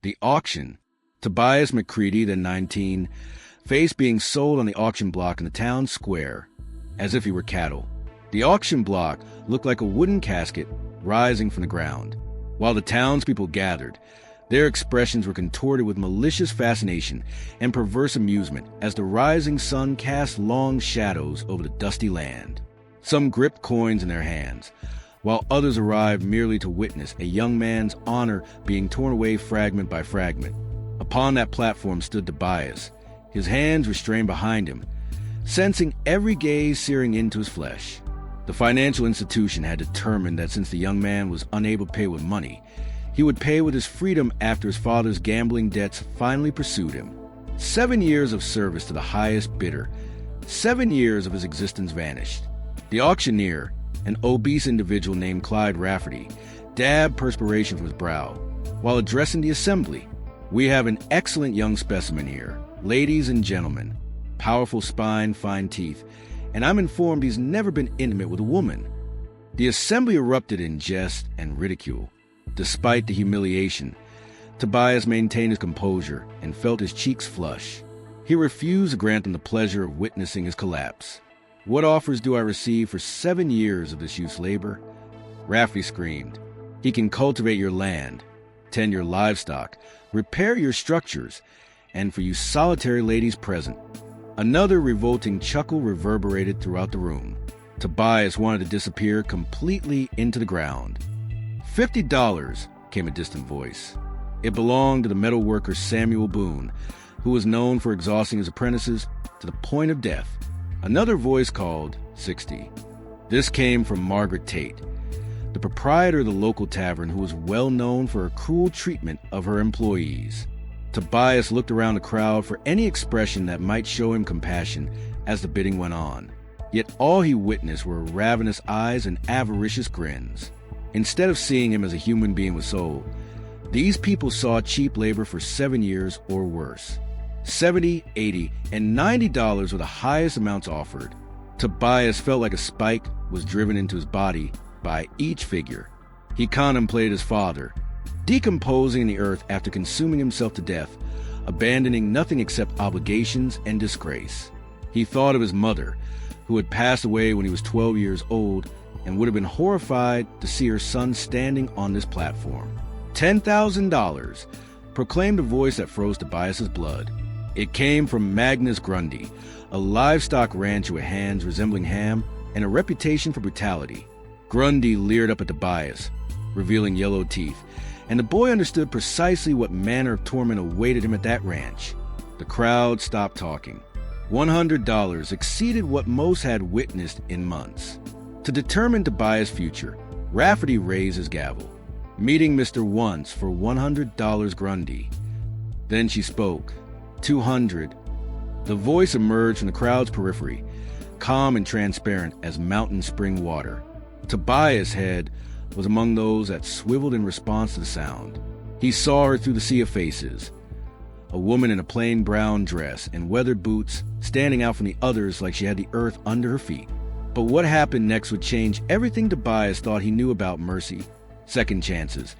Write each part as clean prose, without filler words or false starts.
The auction. Tobias McCready, then 19, faced being sold on the auction block in the town square, as if he were cattle. The auction block looked like a wooden casket rising from the ground. While the townspeople gathered, their expressions were contorted with malicious fascination and perverse amusement as the rising sun cast long shadows over the dusty land. Some gripped coins in their hands, while others arrived merely to witness a young man's honor being torn away fragment by fragment. Upon that platform stood Tobias, his hands restrained behind him, sensing every gaze searing into his flesh. The financial institution had determined that since the young man was unable to pay with money, he would pay with his freedom after his father's gambling debts finally pursued him. 7 years of service to the highest bidder. 7 years of his existence vanished. The auctioneer, an obese individual named Clyde Rafferty, dabbed perspiration from his brow while addressing the assembly. "We have an excellent young specimen here, ladies and gentlemen. Powerful spine, fine teeth, and I'm informed he's never been intimate with a woman." The assembly erupted in jest and ridicule. Despite the humiliation, Tobias maintained his composure and felt his cheeks flush. He refused to grant them the pleasure of witnessing his collapse. "What offers do I receive for 7 years of this youth's labor?" Rafferty screamed. "He can cultivate your land, tend your livestock, repair your structures, and for you solitary ladies present." Another revolting chuckle reverberated throughout the room. Tobias wanted to disappear completely into the ground. $50, came a distant voice. It belonged to the metalworker Samuel Boone, who was known for exhausting his apprentices to the point of death. Another voice called 60. This came from Margaret Tate, the proprietor of the local tavern, who was well known for her cruel treatment of her employees. Tobias looked around the crowd for any expression that might show him compassion as the bidding went on. Yet all he witnessed were ravenous eyes and avaricious grins. Instead of seeing him as a human being with soul, these people saw cheap labor for 7 years or worse. $70, $80, and $90 were the highest amounts offered. Tobias felt like a spike was driven into his body by each figure. He contemplated his father, decomposing in the earth after consuming himself to death, abandoning nothing except obligations and disgrace. He thought of his mother, who had passed away when he was 12 years old, and would have been horrified to see her son standing on this platform. $10,000, proclaimed a voice that froze Tobias's blood. It came from Magnus Grundy, a livestock rancher with hands resembling ham and a reputation for brutality. Grundy leered up at Tobias, revealing yellow teeth, and the boy understood precisely what manner of torment awaited him at that ranch. The crowd stopped talking. $100 exceeded what most had witnessed in months. To determine Tobias' future, Rafferty raised his gavel. "Meeting Mr. Once for $100, Grundy." Then she spoke. $200. The voice emerged from the crowd's periphery, calm and transparent as mountain spring water. Tobias' head was among those that swiveled in response to the sound. He saw her through the sea of faces, a woman in a plain brown dress and weathered boots standing out from the others like she had the earth under her feet. But what happened next would change everything Tobias thought he knew about mercy, second chances,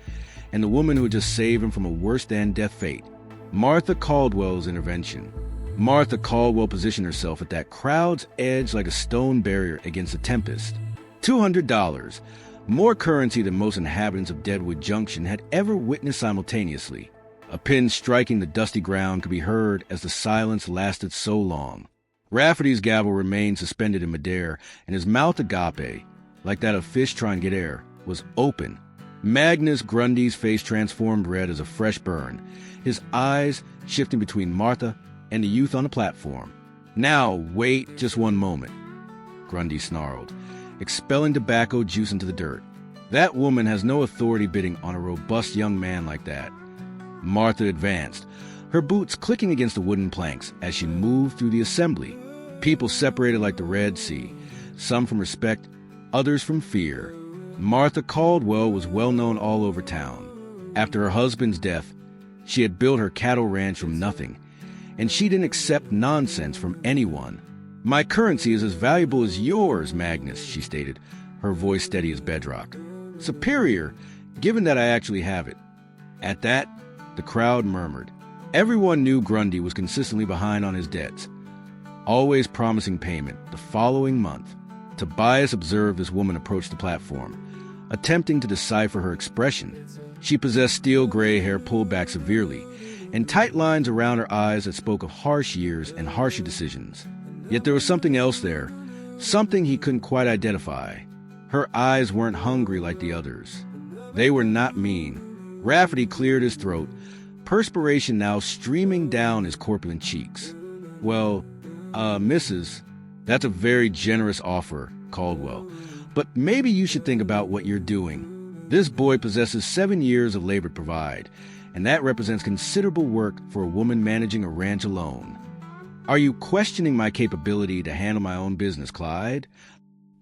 and the woman who had just saved him from a worse-than-death fate. Martha Caldwell's intervention. Martha Caldwell positioned herself at that crowd's edge like a stone barrier against a tempest. $200, more currency than most inhabitants of Deadwood Junction had ever witnessed simultaneously. A pin striking the dusty ground could be heard as the silence lasted so long. Rafferty's gavel remained suspended in midair, and his mouth agape, like that of fish trying to get air, was open. Magnus Grundy's face transformed red as a fresh burn, his eyes shifting between Martha and the youth on the platform. "Now, wait just one moment," Grundy snarled, expelling tobacco juice into the dirt. "That woman has no authority bidding on a robust young man like that." Martha advanced, her boots clicking against the wooden planks as she moved through the assembly. People separated like the Red Sea, some from respect, others from fear. Martha Caldwell was well known all over town. After her husband's death, she had built her cattle ranch from nothing, and she didn't accept nonsense from anyone. "My currency is as valuable as yours, Magnus," she stated, her voice steady as bedrock. "Superior, given that I actually have it." At that, The crowd murmured. Everyone knew Grundy was consistently behind on his debts, always promising payment the following month. Tobias observed this woman approach the platform, attempting to decipher her expression. She possessed steel gray hair pulled back severely, and tight lines around her eyes that spoke of harsh years and harsher decisions. Yet there was something else there, something he couldn't quite identify. Her eyes weren't hungry like the others. They were not mean. Rafferty cleared his throat, perspiration now streaming down his corpulent cheeks. "Well, Mrs., that's a very generous offer, Caldwell. But maybe you should think about what you're doing. This boy possesses 7 years of labor to provide, and that represents considerable work for a woman managing a ranch alone. Are you questioning my capability to handle my own business, Clyde?"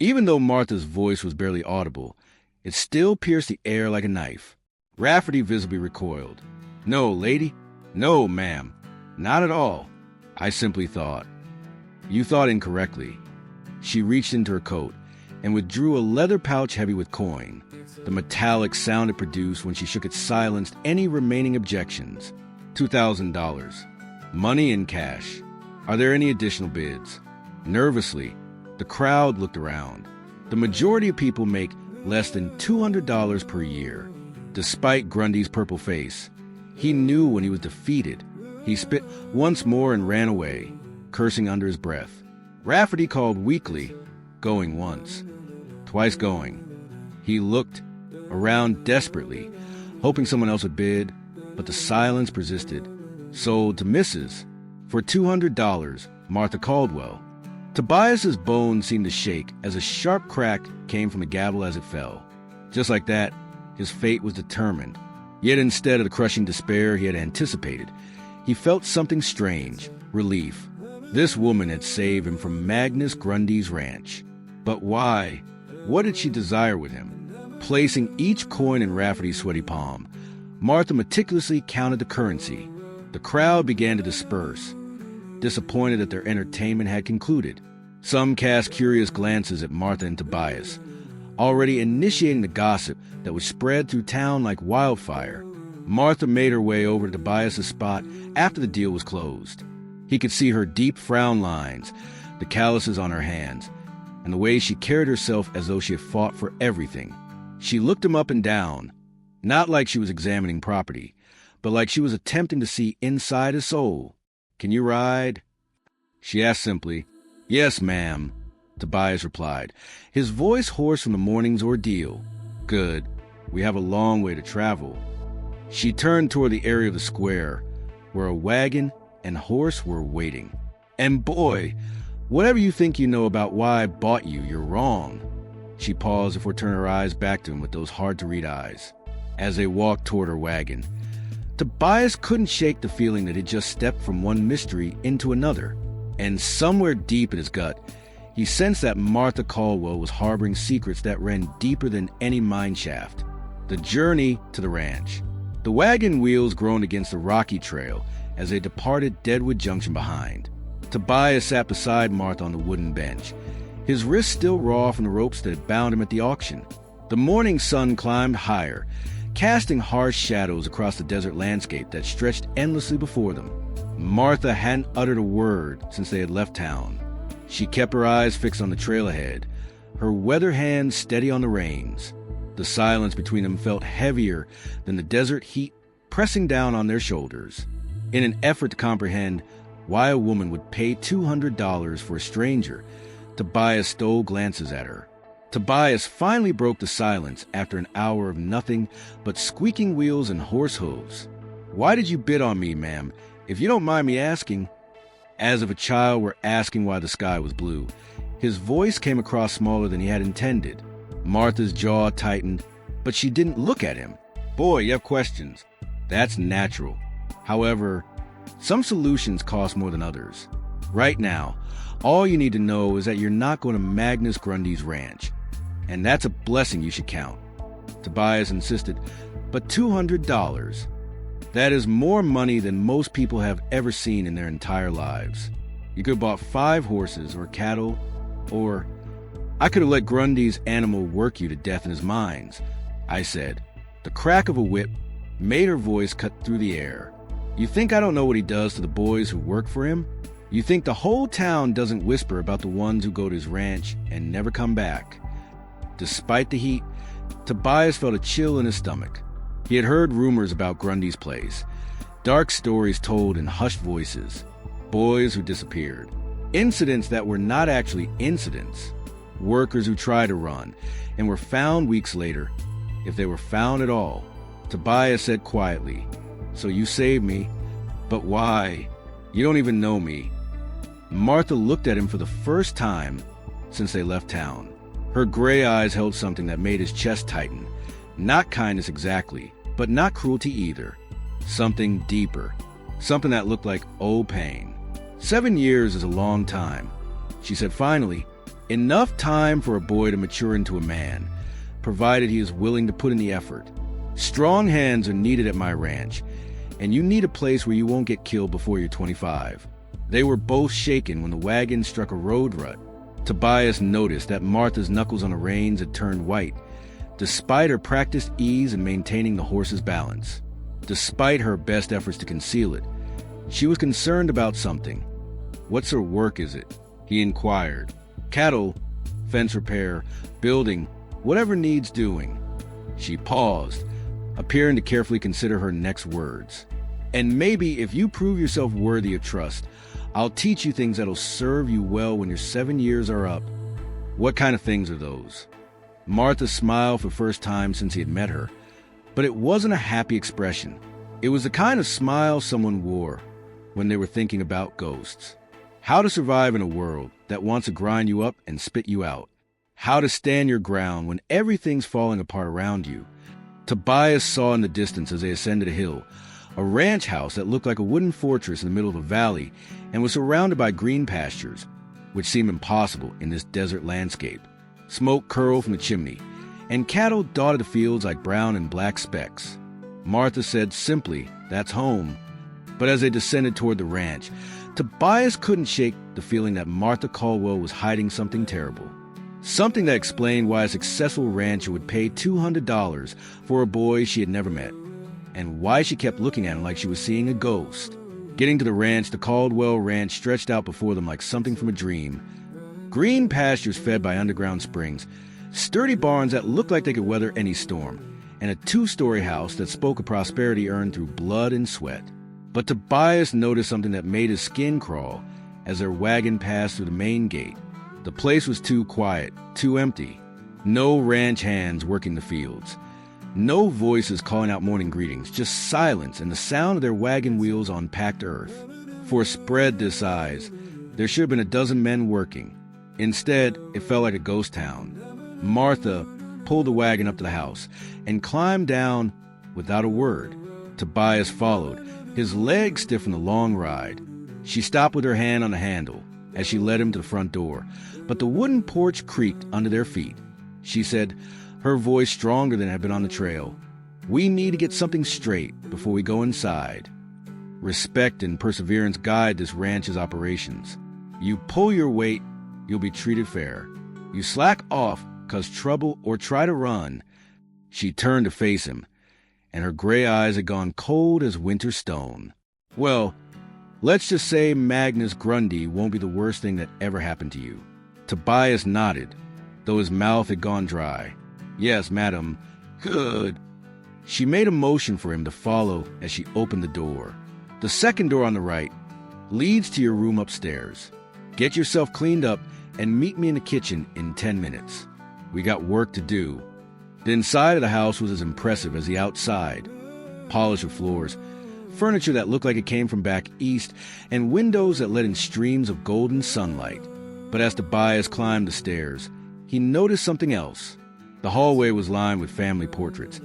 Even though Martha's voice was barely audible, it still pierced the air like a knife. Rafferty visibly recoiled. "No, lady. No, ma'am. Not at all. I simply thought." "You thought incorrectly." She reached into her coat and withdrew a leather pouch heavy with coin. The metallic sound it produced when she shook it silenced any remaining objections. $2,000. Money in cash. Are there any additional bids? Nervously, the crowd looked around. The majority of people make less than $200 per year. Despite Grundy's purple face, he knew when he was defeated. He spit once more and ran away, cursing under his breath. Rafferty called weakly, going once, twice going. He looked around desperately, hoping someone else would bid, but the silence persisted. Sold to Mrs. for $200, Martha Caldwell. Tobias's bones seemed to shake as a sharp crack came from the gavel as it fell. Just like that, his fate was determined. Yet instead of the crushing despair he had anticipated, he felt something strange, relief. This woman had saved him from Magnus Grundy's ranch. But why? What did she desire with him? Placing each coin in Rafferty's sweaty palm, Martha meticulously counted the currency. The crowd began to disperse, disappointed that their entertainment had concluded. Some cast curious glances at Martha and Tobias, already initiating the gossip that would spread through town like wildfire. Martha made her way over to Tobias's spot after the deal was closed. He could see her deep frown lines, the calluses on her hands, and the way she carried herself as though she had fought for everything. She looked him up and down, not like she was examining property, but like she was attempting to see inside his soul. "Can you ride?" She asked simply. "Yes, ma'am," Tobias replied, his voice hoarse from the morning's ordeal. "Good. We have a long way to travel." She turned toward the area of the square, where a wagon and horse were waiting. "And boy, whatever you think you know about why I bought you, you're wrong." She paused before turning her eyes back to him with those hard-to-read eyes. As they walked toward her wagon, Tobias couldn't shake the feeling that he'd just stepped from one mystery into another. And somewhere deep in his gut, he sensed that Martha Caldwell was harboring secrets that ran deeper than any mine shaft. The journey to the ranch. The wagon wheels groaned against the rocky trail as they departed Deadwood Junction behind. Tobias sat beside Martha on the wooden bench, his wrists still raw from the ropes that had bound him at the auction. The morning sun climbed higher, casting harsh shadows across the desert landscape that stretched endlessly before them. Martha hadn't uttered a word since they had left town. She kept her eyes fixed on the trail ahead, her weather hands steady on the reins. The silence between them felt heavier than the desert heat pressing down on their shoulders. In an effort to comprehend why a woman would pay $200 for a stranger, Tobias stole glances at her. Tobias finally broke the silence after an hour of nothing but squeaking wheels and horse hooves. "Why did you bid on me, ma'am, if you don't mind me asking?" As if a child were asking why the sky was blue, his voice came across smaller than he had intended. Martha's jaw tightened, but she didn't look at him. "Boy, you have questions. That's natural. However, some solutions cost more than others. Right now, all you need to know is that you're not going to Magnus Grundy's ranch. And that's a blessing you should count." Tobias insisted. "But $200? That is more money than most people have ever seen in their entire lives. You could have bought 5 horses or cattle, or I could have let Grundy's animal work you to death in his mines," I said. The crack of a whip made her voice cut through the air. You think I don't know what he does to the boys who work for him? You think the whole town doesn't whisper about the ones who go to his ranch and never come back? Despite the heat, Tobias felt a chill in his stomach. He had heard rumors about Grundy's place, dark stories told in hushed voices, boys who disappeared, incidents that were not actually incidents, workers who tried to run and were found weeks later, if they were found at all. Tobias said quietly, "So you saved me, but why? You don't even know me." Martha looked at him for the first time since they left town. Her gray eyes held something that made his chest tighten. Not kindness exactly, but not cruelty either. Something deeper. Something that looked like old pain. 7 years is a long time. She said finally, enough time for a boy to mature into a man, provided he is willing to put in the effort. Strong hands are needed at my ranch, and you need a place where you won't get killed before you're 25. They were both shaken when the wagon struck a road rut. Tobias noticed that Martha's knuckles on the reins had turned white, despite her practiced ease in maintaining the horse's balance. Despite her best efforts to conceal it, she was concerned about something. "What sort of work is it?" he inquired. "Cattle, fence repair, building, whatever needs doing." She paused, appearing to carefully consider her next words. "And maybe if you prove yourself worthy of trust, I'll teach you things that'll serve you well when your 7 years are up." "What kind of things are those?" Martha smiled for the first time since he had met her, but it wasn't a happy expression. It was the kind of smile someone wore when they were thinking about ghosts. How to survive in a world that wants to grind you up and spit you out. How to stand your ground when everything's falling apart around you. Tobias saw in the distance as they ascended a hill, a ranch house that looked like a wooden fortress in the middle of a valley and was surrounded by green pastures, which seemed impossible in this desert landscape. Smoke curled from the chimney, and cattle dotted the fields like brown and black specks. Martha said simply, "That's home." But as they descended toward the ranch, Tobias couldn't shake the feeling that Martha Caldwell was hiding something terrible. Something that explained why a successful rancher would pay $200 for a boy she had never met, and why she kept looking at him like she was seeing a ghost. Getting to the ranch, the Caldwell Ranch stretched out before them like something from a dream. Green pastures fed by underground springs, sturdy barns that looked like they could weather any storm, and a 2-story house that spoke of prosperity earned through blood and sweat. But Tobias noticed something that made his skin crawl as their wagon passed through the main gate. The place was too quiet, too empty. No ranch hands working the fields. No voices calling out morning greetings, just silence and the sound of their wagon wheels on packed earth. For a spread this size, there should have been a dozen men working. Instead, it felt like a ghost town. Martha pulled the wagon up to the house and climbed down without a word. Tobias followed, his legs stiff from the long ride. She stopped with her hand on the handle as she led him to the front door, but the wooden porch creaked under their feet. She said, her voice stronger than it had been on the trail, "We need to get something straight before we go inside. Respect and perseverance guide this ranch's operations. You pull your weight, you'll be treated fair. You slack off, cause trouble, or try to run." She turned to face him, and her gray eyes had gone cold as winter stone. "Well, let's just say Magnus Grundy won't be the worst thing that ever happened to you." Tobias nodded, though his mouth had gone dry. "Yes, madam." "Good." She made a motion for him to follow as she opened the door. "The second door on the right leads to your room upstairs. Get yourself cleaned up and meet me in the kitchen in 10 minutes. We got work to do." The inside of the house was as impressive as the outside. Polished floors, furniture that looked like it came from back east, and windows that let in streams of golden sunlight. But as Tobias climbed the stairs, he noticed something else. The hallway was lined with family portraits,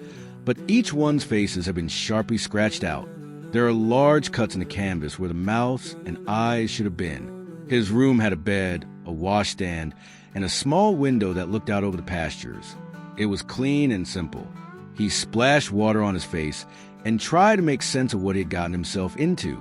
but each one's faces had been sharply scratched out. There are large cuts in the canvas where the mouths and eyes should have been. His room had a bed, a washstand, and a small window that looked out over the pastures. It was clean and simple. He splashed water on his face and tried to make sense of what he had gotten himself into.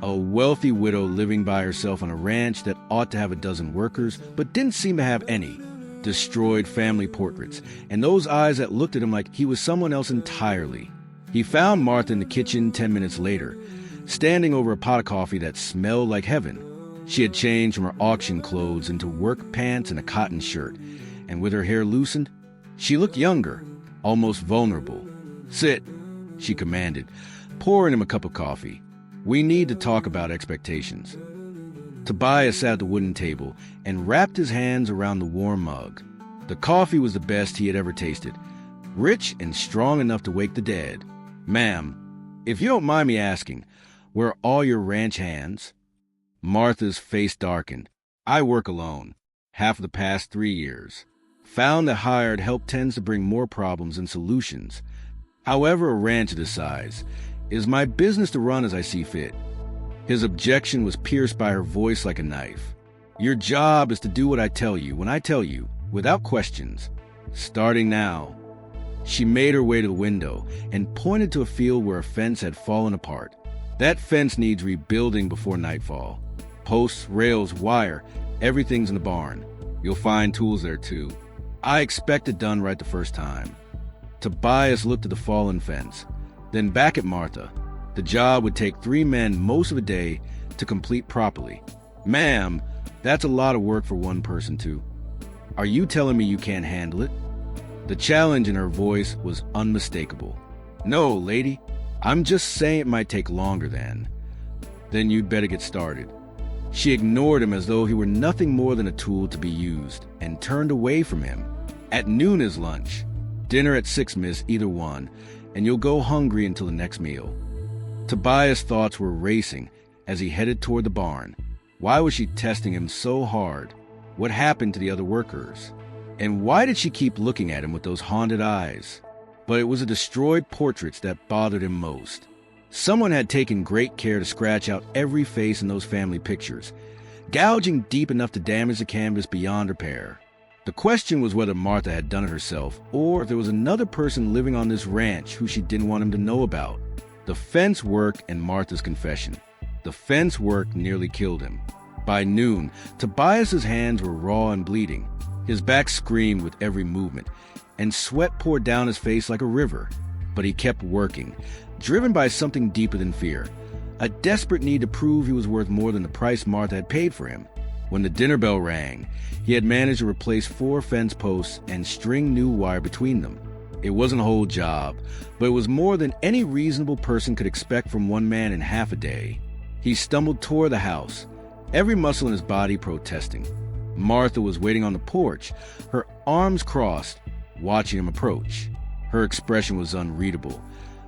A wealthy widow living by herself on a ranch that ought to have a dozen workers, but didn't seem to have any. Destroyed family portraits, and those eyes that looked at him like he was someone else entirely. He found Martha in the kitchen 10 minutes later, standing over a pot of coffee that smelled like heaven. She had changed from her auction clothes into work pants and a cotton shirt, and with her hair loosened, she looked younger, almost vulnerable. "Sit," she commanded, pouring him a cup of coffee. "We need to talk about expectations." Tobias sat at the wooden table and wrapped his hands around the warm mug. The coffee was the best he had ever tasted, rich and strong enough to wake the dead. "Ma'am, if you don't mind me asking, where are all your ranch hands?" Martha's face darkened. "I work alone, half of the past 3 years. Found that hired help tends to bring more problems than solutions. However, a ranch of this size is my business to run as I see fit." His objection was pierced by her voice like a knife. "Your job is to do what I tell you when I tell you, without questions. Starting now." She made her way to the window and pointed to a field where a fence had fallen apart. "That fence needs rebuilding before nightfall. Posts, rails, wire, everything's in the barn. You'll find tools there too. I expect it done right the first time." Tobias looked at the fallen fence, then back at Martha. The job would take 3 men most of a day to complete properly. "Ma'am, that's a lot of work for one person too. Are you telling me you can't handle it?" The challenge in her voice was unmistakable. "No, lady. I'm just saying it might take longer than." "Then you'd better get started." She ignored him as though he were nothing more than a tool to be used, and turned away from him. "At noon is lunch. Dinner at 6, miss, either one, and you'll go hungry until the next meal." Tobias' thoughts were racing as he headed toward the barn. Why was she testing him so hard? What happened to the other workers? And why did she keep looking at him with those haunted eyes? But it was the destroyed portraits that bothered him most. Someone had taken great care to scratch out every face in those family pictures, gouging deep enough to damage the canvas beyond repair. The question was whether Martha had done it herself, or if there was another person living on this ranch who she didn't want him to know about. The fence work and Martha's confession. The fence work nearly killed him. By noon, Tobias's hands were raw and bleeding. His back screamed with every movement, and sweat poured down his face like a river. But he kept working, driven by something deeper than fear, a desperate need to prove he was worth more than the price Martha had paid for him. When the dinner bell rang, he had managed to replace 4 fence posts and string new wire between them. It wasn't a whole job, but it was more than any reasonable person could expect from one man in half a day. He stumbled toward the house, every muscle in his body protesting. Martha was waiting on the porch, her arms crossed, watching him approach. Her expression was unreadable,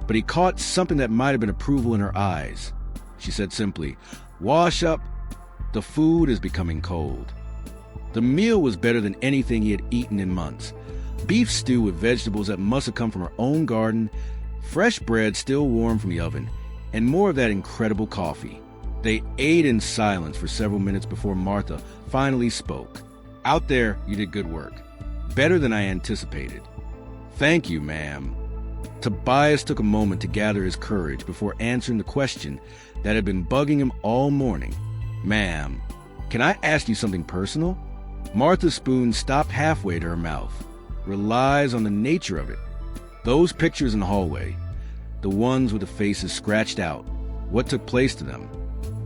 but he caught something that might have been approval in her eyes. She said simply, "Wash up. The food is becoming cold." The meal was better than anything he had eaten in months. Beef stew with vegetables that must have come from her own garden, fresh bread still warm from the oven, and more of that incredible coffee. They ate in silence for several minutes before Martha finally spoke. "Out there, you did good work. Better than I anticipated." "Thank you, ma'am." Tobias took a moment to gather his courage before answering the question that had been bugging him all morning. "Ma'am, can I ask you something personal?" Martha's spoon stopped halfway to her mouth. "Relies on the nature of it. Those pictures in the hallway, the ones with the faces scratched out, what took place to them?"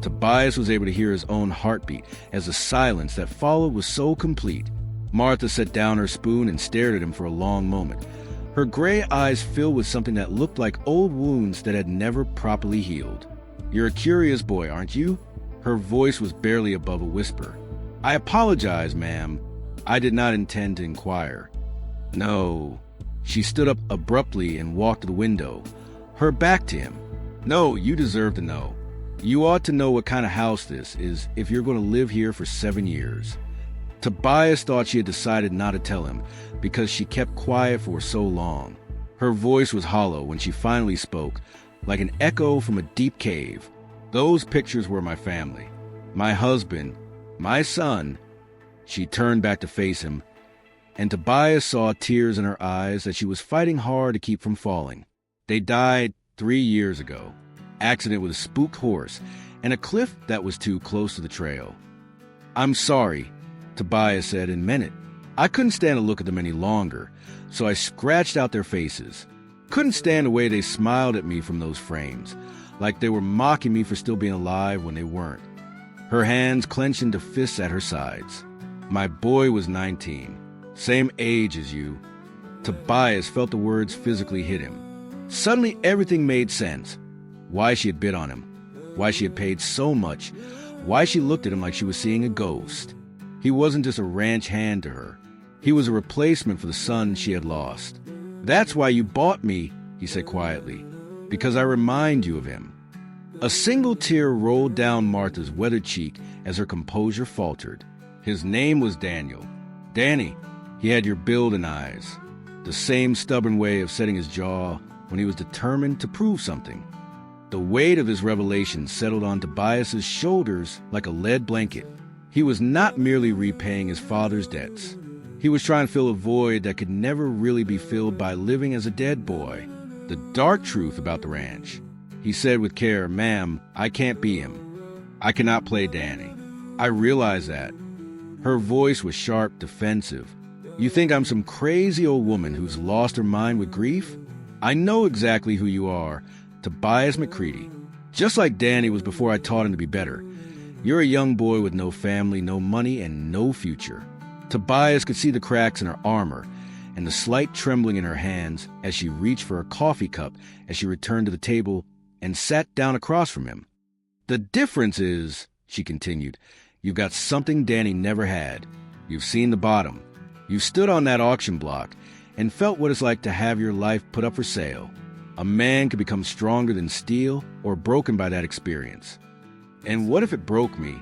Tobias was able to hear his own heartbeat as the silence that followed was so complete. Martha set down her spoon and stared at him for a long moment, her gray eyes filled with something that looked like old wounds that had never properly healed. "You're a curious boy, aren't you?" Her voice was barely above a whisper. "I apologize, ma'am. I did not intend to inquire." "No." She stood up abruptly and walked to the window, her back to him. "No, you deserve to know. You ought to know what kind of house this is if you're going to live here for 7 years. Tobias thought she had decided not to tell him because she kept quiet for so long. Her voice was hollow when she finally spoke, like an echo from a deep cave. "Those pictures were my family. My husband, my son." She turned back to face him, and Tobias saw tears in her eyes that she was fighting hard to keep from falling. "They died 3 years ago. Accident with a spooked horse and a cliff that was too close to the trail." "I'm sorry," Tobias said and meant it. "I couldn't stand to look at them any longer, so I scratched out their faces. Couldn't stand the way they smiled at me from those frames, like they were mocking me for still being alive when they weren't. Her hands clenched into fists at her sides. My boy was 19, same age as you. Tobias felt the words physically hit him. Suddenly everything made sense. Why she had bid on him, why she had paid so much, why she looked at him like she was seeing a ghost. He wasn't just a ranch hand to her. He was a replacement for the son she had lost. "That's why you bought me," he said quietly, "because I remind you of him." A single tear rolled down Martha's weathered cheek as her composure faltered. His name was Daniel. Danny. He had your build and eyes. The same stubborn way of setting his jaw when he was determined to prove something. The weight of his revelation settled on Tobias's shoulders like a lead blanket. He was not merely repaying his father's debts. He was trying to fill a void that could never really be filled by living as a dead boy. The dark truth about the ranch. He said with care, "Ma'am, I can't be him. I cannot play Danny. I realize that." Her voice was sharp, defensive. "You think I'm some crazy old woman who's lost her mind with grief? I know exactly who you are, Tobias McCready. Just like Danny was before I taught him to be better. You're a young boy with no family, no money, and no future." Tobias could see the cracks in her armor and the slight trembling in her hands as she reached for a coffee cup as she returned to the table and sat down across from him. "The difference is," she continued, "you've got something Danny never had. You've seen the bottom. You stood on that auction block and felt what it's like to have your life put up for sale. A man could become stronger than steel or broken by that experience." "And what if it broke me?"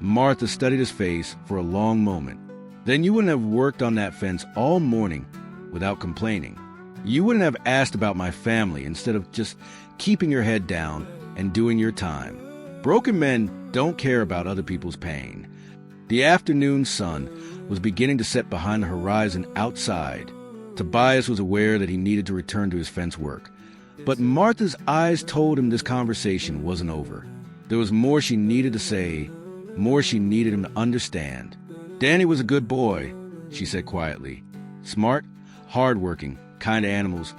Martha studied his face for a long moment. "Then you wouldn't have worked on that fence all morning without complaining. You wouldn't have asked about my family instead of just keeping your head down and doing your time. Broken men don't care about other people's pain." The afternoon sun was beginning to set behind the horizon outside. Tobias was aware that he needed to return to his fence work. But Martha's eyes told him this conversation wasn't over. There was more she needed to say, more she needed him to understand. "Danny was a good boy," she said quietly. "Smart, hard-working, kind to animals,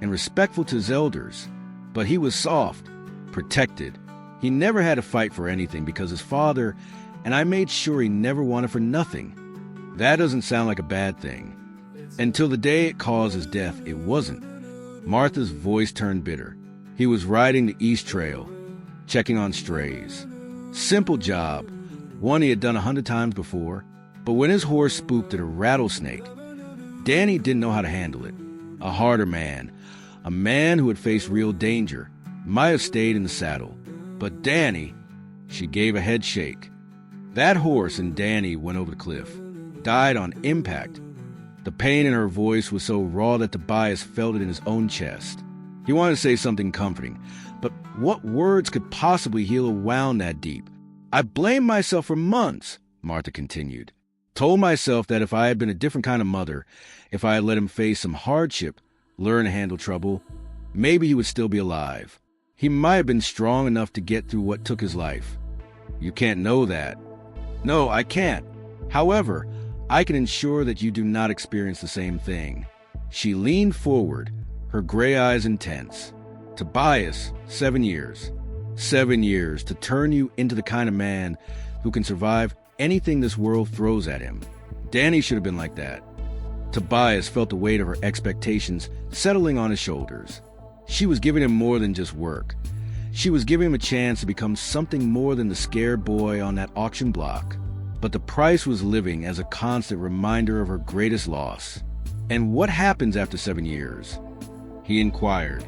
and respectful to his elders. But he was soft, protected. He never had to fight for anything because his father, and I made sure he never wanted for nothing. That doesn't sound like a bad thing. Until the day it caused his death, it wasn't." Martha's voice turned bitter. He was riding the East Trail, checking on strays. Simple job, one he had done 100 times before. But when his horse spooked at a rattlesnake, Danny didn't know how to handle it. A harder man, a man who had faced real danger, might have stayed in the saddle. But Danny, she gave a head shake. That horse and Danny went over the cliff, died on impact. The pain in her voice was so raw that Tobias felt it in his own chest. He wanted to say something comforting, but what words could possibly heal a wound that deep? "I blamed myself for months," Martha continued. "Told myself that if I had been a different kind of mother, if I had let him face some hardship, learn to handle trouble, maybe he would still be alive. He might have been strong enough to get through what took his life. You can't know that." "No, I can't. However, I can ensure that you do not experience the same thing." She leaned forward, her gray eyes intense. "Tobias, 7 years. 7 years to turn you into the kind of man who can survive anything this world throws at him. Danny should have been like that." Tobias felt the weight of her expectations settling on his shoulders. She was giving him more than just work. She was giving him a chance to become something more than the scared boy on that auction block. But the price was living as a constant reminder of her greatest loss. "And what happens after 7 years?" he inquired.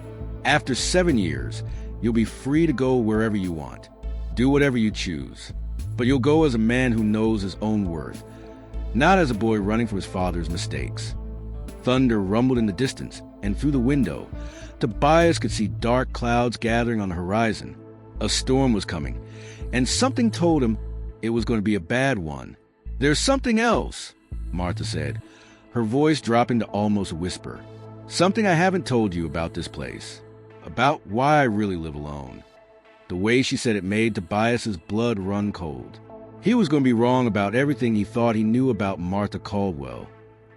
"After 7 years, you'll be free to go wherever you want. Do whatever you choose. But you'll go as a man who knows his own worth, not as a boy running from his father's mistakes." Thunder rumbled in the distance, and through the window, Tobias could see dark clouds gathering on the horizon. A storm was coming, and something told him it was going to be a bad one. "There's something else," Martha said, her voice dropping to almost a whisper. "Something I haven't told you about this place, about why I really live alone." The way she said it made Tobias's blood run cold. He was going to be wrong about everything he thought he knew about Martha Caldwell,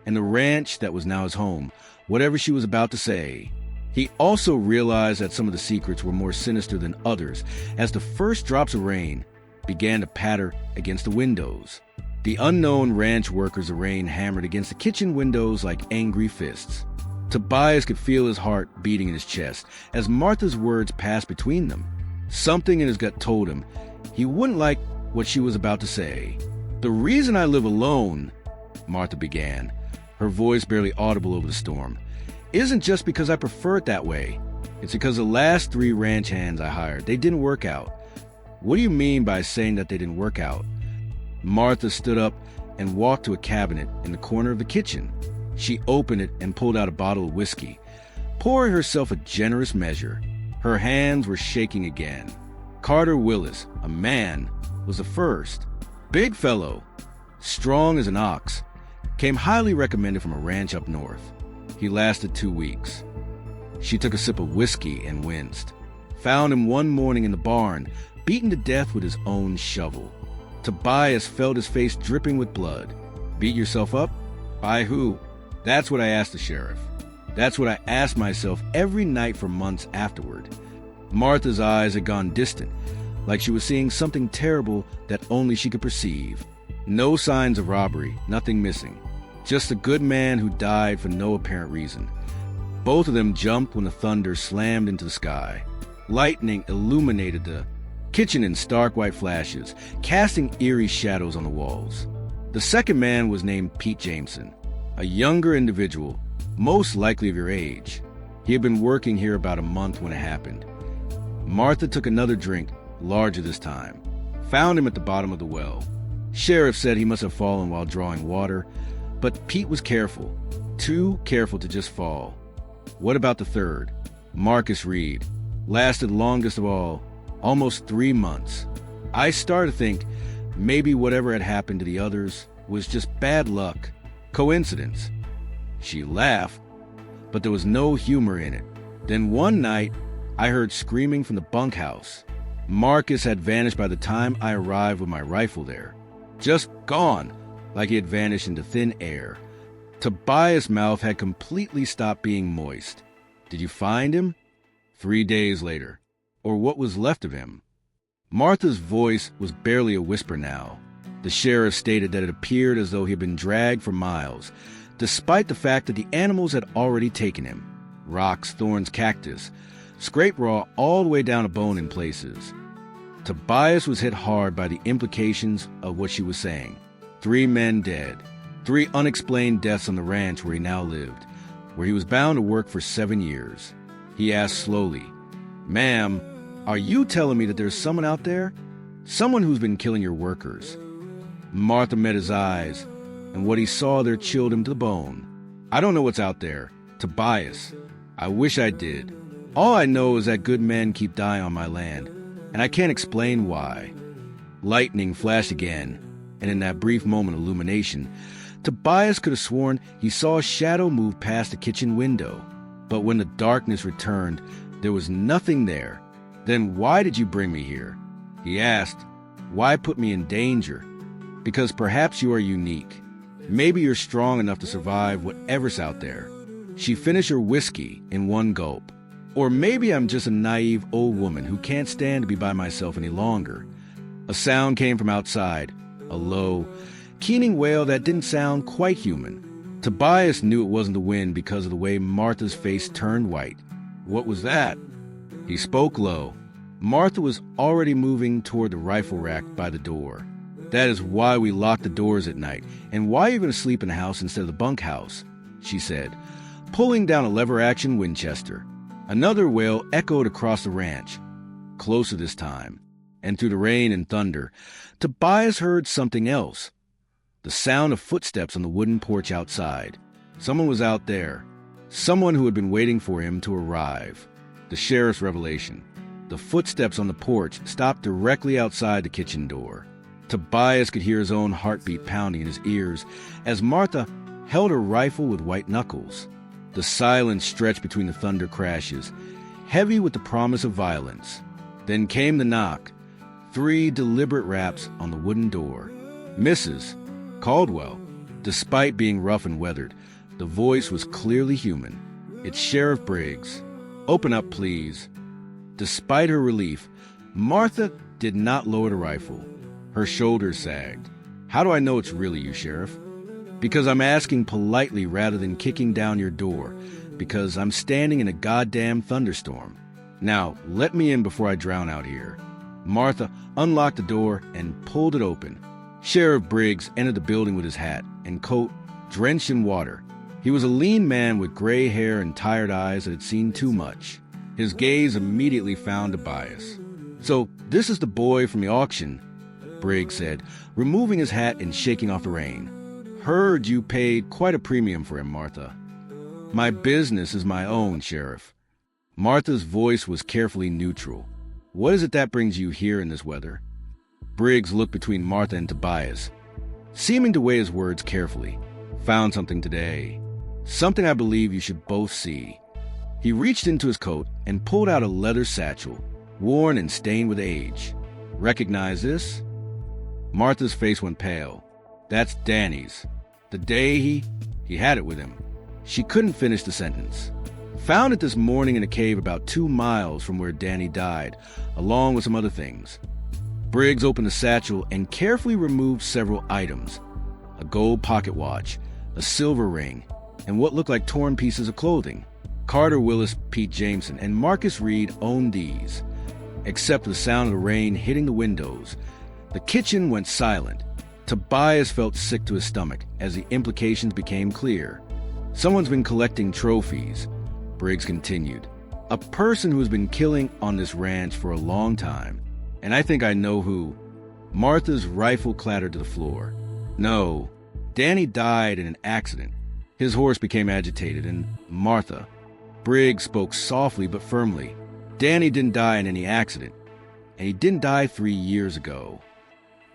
and the ranch that was now his home, whatever she was about to say. He also realized that some of the secrets were more sinister than others as the first drops of rain began to patter against the windows. The unknown ranch workers of rain hammered against the kitchen windows like angry fists. Tobias could feel his heart beating in his chest as Martha's words passed between them. Something in his gut told him he wouldn't like what she was about to say. "The reason I live alone," Martha began, her voice barely audible over the storm, "isn't just because I prefer it that way. It's because the last 3 ranch hands I hired, they didn't work out." "What do you mean by saying that they didn't work out?" Martha stood up and walked to a cabinet in the corner of the kitchen. She opened it and pulled out a bottle of whiskey, pouring herself a generous measure. Her hands were shaking again. Carter Willis, a man, was the first. Big fellow, strong as an ox, came highly recommended from a ranch up north. He lasted 2 weeks. She took a sip of whiskey and winced. Found him one morning in the barn, beaten to death with his own shovel. Tobias felt his face dripping with blood. "Beat yourself up? By who?" That's what I asked the sheriff. That's what I asked myself every night for months afterward. Martha's eyes had gone distant, like she was seeing something terrible that only she could perceive. No signs of robbery, nothing missing. Just a good man who died for no apparent reason. Both of them jumped when the thunder slammed into the sky. Lightning illuminated the kitchen in stark white flashes, casting eerie shadows on the walls. The second man was named Pete Jameson, a younger individual, most likely of your age. He had been working here about a month when it happened. Martha took another drink, larger this time. Found him at the bottom of the well. Sheriff said he must have fallen while drawing water, but Pete was careful, too careful to just fall. What about the third? Marcus Reed. Lasted longest of all, almost 3 months. I started to think maybe whatever had happened to the others was just bad luck, coincidence. She laughed, but there was no humor in it. Then one night, I heard screaming from the bunkhouse. Marcus had vanished by the time I arrived with my rifle there. Just gone, like he had vanished into thin air. Tobias' mouth had completely stopped being moist. Did you find him? 3 days later, or what was left of him. Martha's voice was barely a whisper now. The sheriff stated that it appeared as though he had been dragged for miles, despite the fact that the animals had already taken him. Rocks, thorns, cactus, scraped raw all the way down to bone in places. Tobias was hit hard by the implications of what she was saying. 3 men dead. 3 unexplained deaths on the ranch where he now lived, where he was bound to work for 7 years. He asked slowly, "Ma'am, are you telling me that there's someone out there? Someone who's been killing your workers?" Martha met his eyes, and what he saw there chilled him to the bone. "I don't know what's out there, Tobias. I wish I did. All I know is that good men keep dying on my land, and I can't explain why." Lightning flashed again, and in that brief moment of illumination, Tobias could have sworn he saw a shadow move past the kitchen window. But when the darkness returned, there was nothing there. "Then why did you bring me here?" He asked. "Why put me in danger?" "Because perhaps you are unique. Maybe you're strong enough to survive whatever's out there." She finished her whiskey in one gulp. "Or maybe I'm just a naive old woman who can't stand to be by myself any longer." A sound came from outside, a low, keening wail that didn't sound quite human. Tobias knew it wasn't the wind because of the way Martha's face turned white. "What was that?" He spoke low. Martha was already moving toward the rifle rack by the door. "That is why we lock the doors at night, and why you're going to sleep in the house instead of the bunkhouse," she said, pulling down a lever-action Winchester. Another wail echoed across the ranch, closer this time, and through the rain and thunder, Tobias heard something else. The sound of footsteps on the wooden porch outside. Someone was out there. Someone who had been waiting for him to arrive. The sheriff's revelation. The footsteps on the porch stopped directly outside the kitchen door. Tobias could hear his own heartbeat pounding in his ears as Martha held her rifle with white knuckles. The silence stretched between the thunder crashes, heavy with the promise of violence. Then came the knock. 3 deliberate raps on the wooden door. "Mrs. Caldwell." Despite being rough and weathered, the voice was clearly human. "It's Sheriff Briggs." Open up, please." Despite her relief, Martha did not lower the rifle. Her shoulders sagged. "How do I know it's really you, Sheriff?" "Because I'm asking politely rather than kicking down your door. Because I'm standing in a goddamn thunderstorm. Now, let me in before I drown out here." Martha unlocked the door and pulled it open. Sheriff Briggs entered the building with his hat and coat drenched in water. He was a lean man with gray hair and tired eyes that had seen too much. His gaze immediately found Tobias. "So, this is the boy from the auction," Briggs said, removing his hat and shaking off the rain. "Heard you paid quite a premium for him, Martha." "My business is my own, Sheriff." Martha's voice was carefully neutral. "What is it that brings you here in this weather?" Briggs looked between Martha and Tobias, seeming to weigh his words carefully. "Found something today. Something I believe you should both see." He reached into his coat and pulled out a leather satchel, worn and stained with age. "Recognize this?" Martha's face went pale. "That's Danny's. The day he had it with him." She couldn't finish the sentence. "Found it this morning in a cave about 2 miles from where Danny died, along with some other things." Briggs opened the satchel and carefully removed several items: a gold pocket watch, a silver ring, and what looked like torn pieces of clothing. Carter Willis, Pete Jameson, and Marcus Reed owned these. Except for the sound of the rain hitting the windows, the kitchen went silent. Tobias felt sick to his stomach as the implications became clear. "Someone's been collecting trophies," Briggs continued. "A person who has been killing on this ranch for a long time. And I think I know who." Martha's rifle clattered to the floor. "No, Danny died in an accident." His horse became agitated, and Martha. Briggs spoke softly but firmly. "Danny didn't die in any accident, and he didn't die 3 years ago."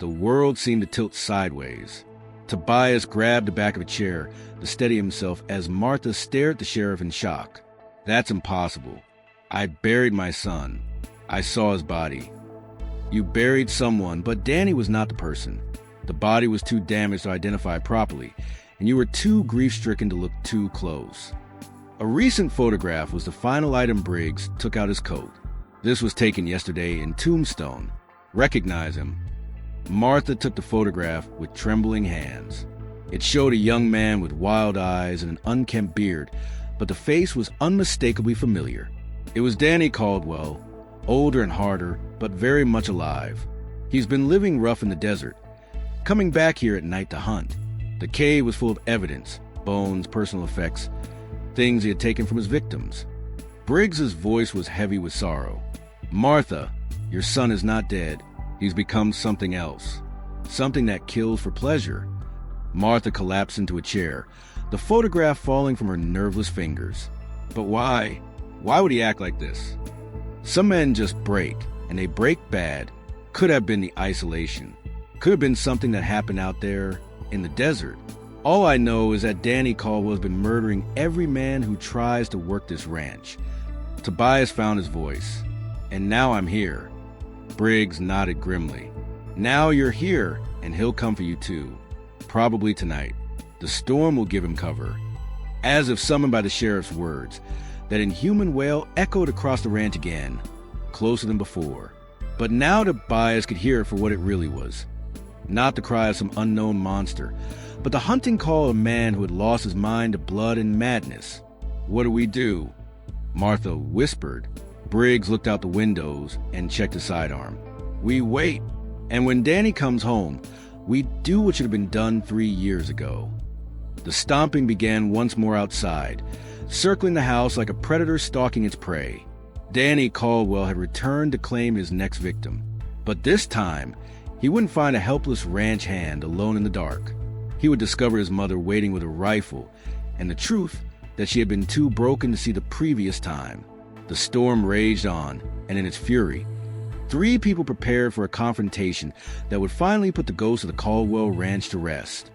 The world seemed to tilt sideways. Tobias grabbed the back of a chair to steady himself as Martha stared at the sheriff in shock. "That's impossible. I buried my son. I saw his body." "You buried someone, but Danny was not the person. The body was too damaged to identify properly, and you were too grief-stricken to look too close." A recent photograph was the final item. Briggs took out his coat. "This was taken yesterday in Tombstone. Recognize him?" Martha took the photograph with trembling hands. It showed a young man with wild eyes and an unkempt beard, but the face was unmistakably familiar. It was Danny Caldwell, older and harder, but very much alive. He's been living rough in the desert, coming back here at night to hunt. The cave was full of evidence, bones, personal effects, things he had taken from his victims. Briggs's voice was heavy with sorrow. "Martha, your son is not dead. He's become something else. Something that kills for pleasure." Martha collapsed into a chair, the photograph falling from her nerveless fingers. "But why? Why would he act like this?" "Some men just break, and they break bad." Could have been the isolation. Could have been something that happened out there in the desert. All I know is that Danny Caldwell has been murdering every man who tries to work this ranch. Tobias found his voice. "And now I'm here." Briggs nodded grimly. "Now you're here, and he'll come for you too. Probably tonight. The storm will give him cover." As if summoned by the sheriff's words, that inhuman wail echoed across the ranch again, closer than before. But now Tobias could hear it for what it really was. Not the cry of some unknown monster, but the hunting call of a man who had lost his mind to blood and madness. "What do we do?" Martha whispered. Briggs looked out the windows and checked his sidearm. "We wait, and when Danny comes home, we do what should have been done 3 years ago." The stomping began once more outside, circling the house like a predator stalking its prey. Danny Caldwell had returned to claim his next victim, but this time he wouldn't find a helpless ranch hand alone in the dark. He would discover his mother waiting with a rifle, and the truth that she had been too broken to see the previous time. The storm raged on, and in its fury, 3 people prepared for a confrontation that would finally put the ghost of the Caldwell Ranch to rest.